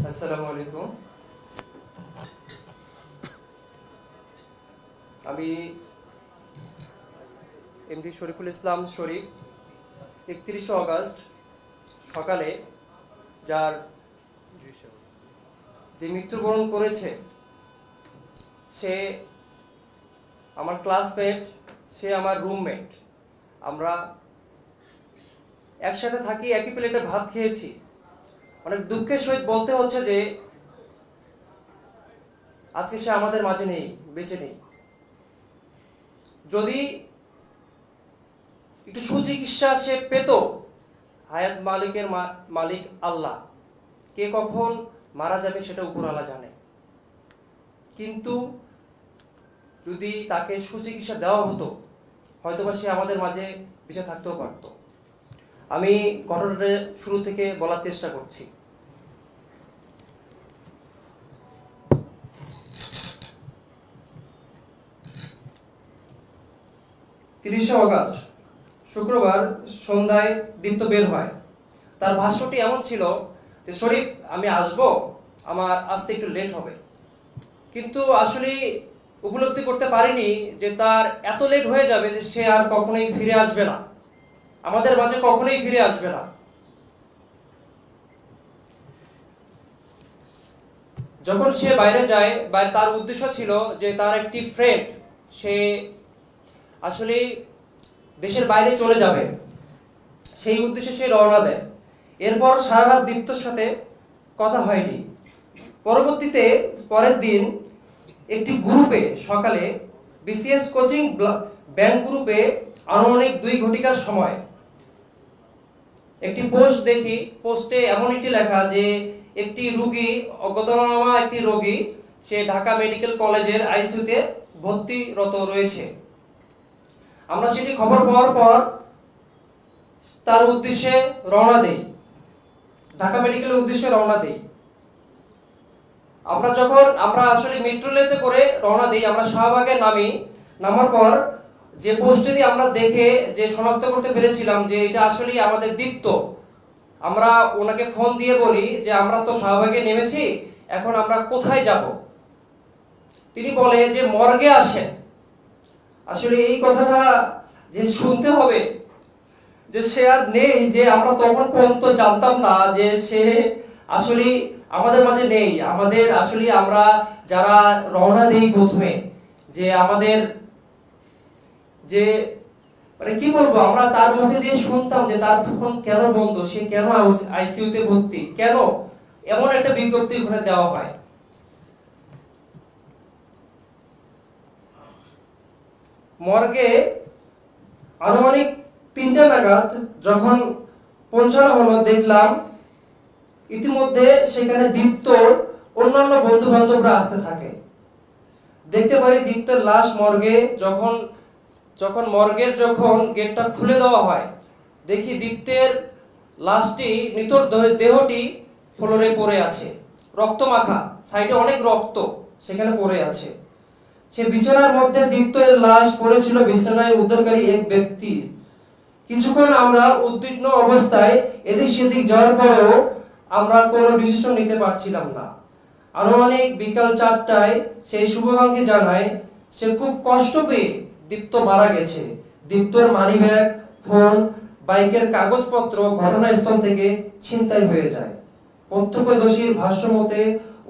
আসসালামু আলাইকুম। আমি এমডি শরীফুল ইসলাম শরীফ 31শে অগাস্ট সকালে যার যে মৃত্যুবরণ করেছে সে আমার ক্লাসমেট, সে আমার রুমমেট। আমরা একসাথে থাকি, একই প্লেটে ভাত খেয়েছি। অনেক দুঃখের সহিত বলতে হচ্ছে যে আজকে সে আমাদের মাঝে নেই, বেঁচে নেই। যদি একটু সুচিকিৎসা সে পেত, হায়াত মালিকের মালিক আল্লাহ, কে কখন মারা যাবে সেটা উপরওয়ালা জানে। কিন্তু যদি তাকে সুচিকিৎসা দেওয়া হতো হয়তোবা সে আমাদের মাঝে বেঁচে থাকতেও পারত। আমি ঘটনাটা শুরু থেকে বলার চেষ্টা করছি। 30শে অগাস্ট শুক্রবার সন্ধ্যায় দীপ্ত বের হয়। তার ভাষ্যটি এমন ছিল যে, শরীফ আমি আসবো, আমার আসতে একটু লেট হবে। কিন্তু আসলে উপলব্ধি করতে পারিনি যে তার এত লেট হয়ে যাবে যে সে আর কখনোই ফিরে আসবে না, আমাদের মাঝে কখনোই ফিরে আসবে না। যখন সে বাইরে যায়, তার উদ্দেশ্য ছিল যে তার একটি ফ্রেন্ড সে আসলে দেশের বাইরে চলে যাবে, সেই উদ্দেশ্যে সে রওনা দেয়। এরপর সারা রাত দীপ্তর সাথে কথা হয়নি। পরবর্তীতে পরের দিন একটি গ্রুপে সকালে বিসিএস কোচিং ব্যাংক গ্রুপে আনুমানিক 2 ঘটিকার সময় একটি পোস্ট দেখি। পোস্টে এমন একটি লেখা যে একটি রোগী, অজ্ঞাতনামা একটি রোগী, সে ঢাকা মেডিকেল কলেজের আইসিইউতে ভর্তিরত রয়েছে। আমরা সেটি খবর পাওয়ার পর তার উদ্দেশ্যে রওনা দেই, ঢাকা মেডিকেলের উদ্দেশ্যে রওনা দেই। আমরা আসলে মেট্রো রেলে করে রওনা দিই। আমরা শাহবাগে নামার পর যে পোস্টটি আমরা দেখে যে শনাক্ত করতে পেরেছিলাম যে এটা আসলে আমাদের দীপ্ত, আমরা ওনাকে ফোন দিয়ে বলি যে আমরা তো শাহবাগে নেমেছি, এখন আমরা কোথায় যাব? তিনি বলে যে মর্গে আসেন। আসলে এই কথাটা যে শুনতে হবে যে সে আর নেই, যে আমরা তখন পর্যন্ত জানতাম না যে সে আসলে আমাদের মাঝে নেই। আমাদের আসলে আমরা যারা রওনা দেই প্রথমে, যে আমাদের যে মানে কি বলবো, আমরা তার মুখে দিয়ে শুনতাম যে তার ফোন কেন বন্ধ, সে কেন আইসিইউতে ভর্তি, কেন এমন একটা বিজ্ঞপ্তি ওখানে দেওয়া হয়। মর্গে আনুমানিক 3টা নাগাদ যখন পৌঁছানো হলো, দেখলাম ইতিমধ্যে সেখানে দীপ্তর অন্যান্য বন্ধু বান্ধবরা আসতে থাকে। দেখতে পারি দীপ্তের লাশ মর্গে যখন মর্গের গেটটা খুলে দেওয়া হয়, দেখি দীপ্তের লাশটি, নিতর দেহটি ফ্লোরে পড়ে আছে, রক্ত মাখা, সাইডে অনেক রক্ত সেখানে পড়ে আছে। সে বিছানার মধ্যে দীপ্তের লাশ পড়েছিল, বিছানায় উদ্ধারকারী এক ব্যক্তি। কিছুক্ষণ আমরা উদ্বিগ্ন অবস্থায় এদিক সেদিক যাওয়ার পরেও আমরা কোনো ডিসিশন নিতে পারছিলাম না। আনুমানিক বিকাল 4টায় সেই শুভাঙ্গী জানায় সে খুব কষ্ট পেয়ে দীপ্ত মারা গেছে। দীপ্তর মানিব্যাগ, ফোন, বাইকের কাগজপত্র ঘটনাস্থল থেকে ছিনতাই হয়ে যায়। প্রত্যক্ষদর্শীর ভাষ্য মতে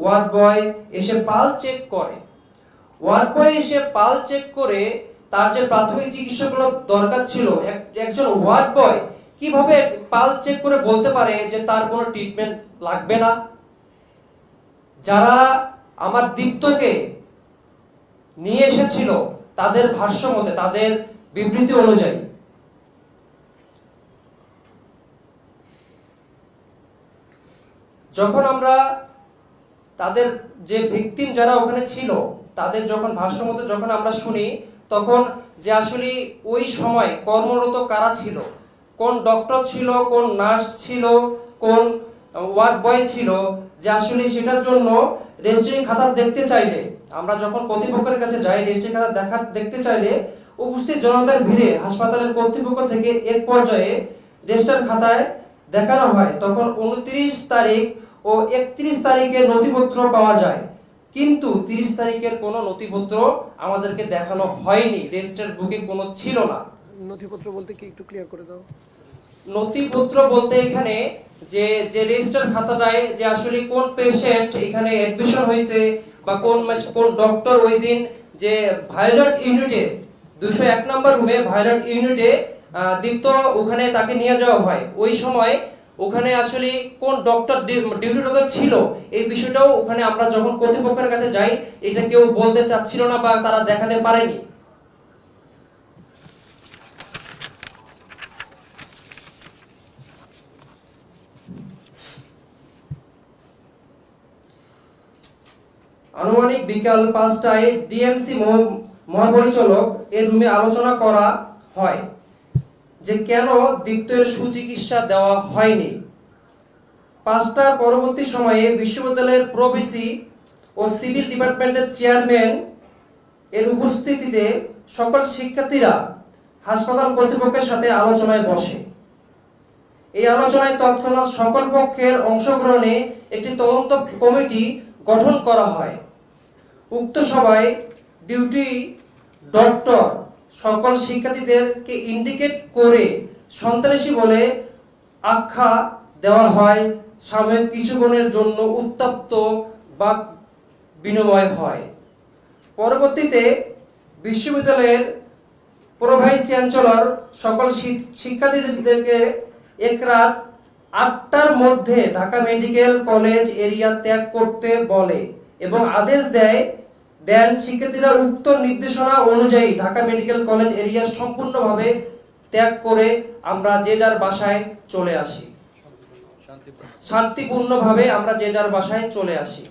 ওয়ার্ড বয় এসে পাল চেক করে তার যে প্রাথমিক চিকিৎসাগুলো দরকার ছিল, একজন ওয়ার্ড বয় কিভাবে পাল চেক করে বলতে পারে যে তার কোনো ট্রিটমেন্ট লাগবে না? যারা আমার দীপ্তকে নিয়ে এসেছিল তাদের ভাষ্য মতে, তাদের বিবৃতি অনুযায়ী, যখন আমরা তাদের যে ভিকটিম যারা ওখানে ছিল তাদের যখন ভাষ্য মতে যখন আমরা শুনি, তখন যে আসলে ওই সময় কর্মরত কারা ছিল, কোন ডক্টর ছিল, কোন নার্স ছিল, কোন ওয়ার্ড বয় ছিল, যে আসলে সেটার জন্য রেজিস্ট্রি খাতা দেখতে চাইলে, আমরা যখন কর্তৃপক্ষের কাছে যাই রেজিস্ট্রি খাতা দেখতে চাইলে উপস্থিত জনতার ভিড়ে হাসপাতালের কর্তৃপক্ষ থেকে এক পর্যায়ে রেজিস্টার খাতায় দেখানো হয়। তখন 29 তারিখ ও 31 তারিখে নথিপত্র পাওয়া যায়, কিন্তু 30 তারিখের কোনো নথিপত্র আমাদেরকে দেখানো হয়নি, রেজিস্টার বুকে কোনো ছিল না। নথিপত্র বলতে কি একটু ক্লিয়ার করে দাও। নথিপত্র বলতে এখানে যে যে রেজিস্টার খাতাটায় যে আসলে কোন পেশেন্ট এখানে অ্যাডমিশন হয়েছে বা কোন ডক্টর ওই দিন যে ভায়োলেট ইউনিটে 201 নম্বর রুমে ভায়োলেট ইউনিটে দীপ্ত ওখানে তাকে নিয়ে যাওয়া হয়, ওই সময় ওখানে আসলে কোন ডক্টর ডিউটিরত ছিল এই বিষয়টাও ওখানে আমরা যখন কর্তৃপক্ষের কাছে যাই এটা কেউ বলতে চাচ্ছিল না বা তারা দেখাতে পারেনি। আনুমানিক বিকাল 5টায় ডিএমসি মহাপরিচালক এর রুমে আলোচনা করা হয় যে কেন দীপ্তের সুচিকিৎসা দেওয়া হয়নি। 5টার পরবর্তী সময়ে বিশ্ববিদ্যালয়ের প্রভিসি ও সিভিল ডিপার্টমেন্টের চেয়ারম্যান এর উপস্থিতিতে সকল শিক্ষার্থীরা হাসপাতাল কর্তৃপক্ষের সাথে আলোচনায় বসে। এই আলোচনায় তৎক্ষণাৎ সকল পক্ষের অংশগ্রহণে একটি তদন্ত কমিটি গঠন করা হয়। উক্ত সভায় ডিউটি ডক্টর সকল শিক্ষার্থীদেরকে ইন্ডিকেট করে সন্ত্রাসী বলে আখ্যা দেওয়া হয়। সাময়িক কিছুক্ষণের জন্য উত্তপ্ত বাক বিনিময় হয়। পরবর্তীতে বিশ্ববিদ্যালয়ের প্রোভাইস চ্যান্সেলর সকল শিক্ষার্থীদেরকে এক রাত 8টার মধ্যে ঢাকা মেডিকেল কলেজ এরিয়া ত্যাগ করতে বলে এবং আদেশ দেন শিক্ষার্থীরা উক্ত নির্দেশনা অনুযায়ী ঢাকা মেডিকেল কলেজ এরিয়া সম্পূর্ণভাবে ত্যাগ করে আমরা যে যার বাসায় চলে আসি, শান্তিপূর্ণভাবে আমরা যে যার বাসায় চলে আসি।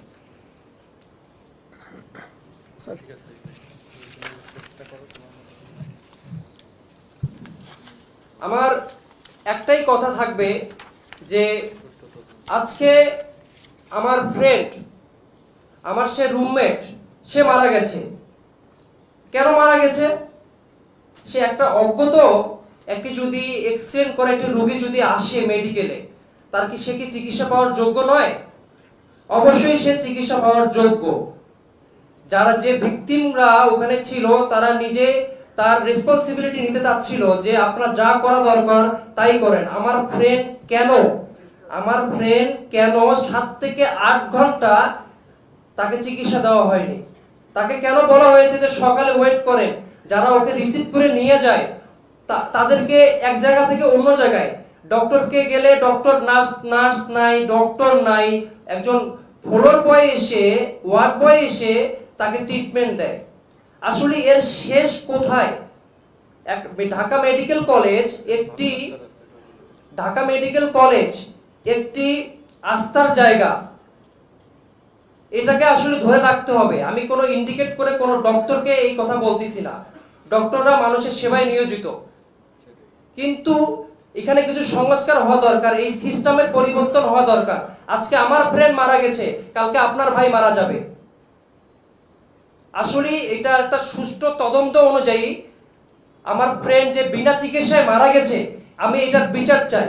আমার একটাই কথা থাকবে যে আজকে আমার ফ্রেন্ড, আমার সে রুমমেট, সে মারা গেছে। কেন মারা গেছে? সে একটা অজ্ঞত একটি যদি এক্সিডেন্ট করে একটি রোগী যদি আসে মেডিকেলে, তার কি সে কি চিকিৎসা পাওয়ার যোগ্য নয়? অবশ্যই সে চিকিৎসা পাওয়ার যোগ্য। যারা যে ভিকটিমরা ওখানে ছিল তারা নিজে তার রেসপন্সিবিলিটি নিতে চাচ্ছিল যে আপনারা যা করা দরকার তাই করেন। আমার ফ্রেন্ড কেন 7 থেকে 8 ঘন্টা তাকে চিকিৎসা দেওয়া হয়নি? তাকে কেন বলা হয়েছে যে সকালে ওয়েট করেন? যারা ওকে রিসিভ করে নিয়ে যায় তাদেরকে এক জায়গা থেকে অন্য জায়গায়, ডক্টরকে গেলে ডক্টর নার্স নাই, ডক্টর নাই, একজন ফ্লোর বয় এসে ওয়ার্ড বয় এসে তাকে ট্রিটমেন্ট দেয়। আসলে এর শেষ কোথায়? ঢাকা মেডিকেল কলেজ একটি আস্থার জায়গা, এটাকে আসলে ধরে রাখতে হবে। আমি কোনো ইন্ডিকেট করে কোনো ডক্টরকে এই কথা বলতেছি না, ডক্টররা মানুষের সেবায় নিয়োজিত, কিন্তু এখানে কিছু সংস্কার হওয়া দরকার, এই সিস্টেমের পরিবর্তন হওয়া দরকার। আজকে আমার ফ্রেন্ড মারা গেছে, কালকে আপনার ভাই মারা যাবে। আসলে এটা একটা সুষ্ঠু তদন্ত অনুযায়ী আমার ফ্রেন্ড যে বিনা চিকিৎসায় মারা গেছে, আমি এটার বিচার চাই।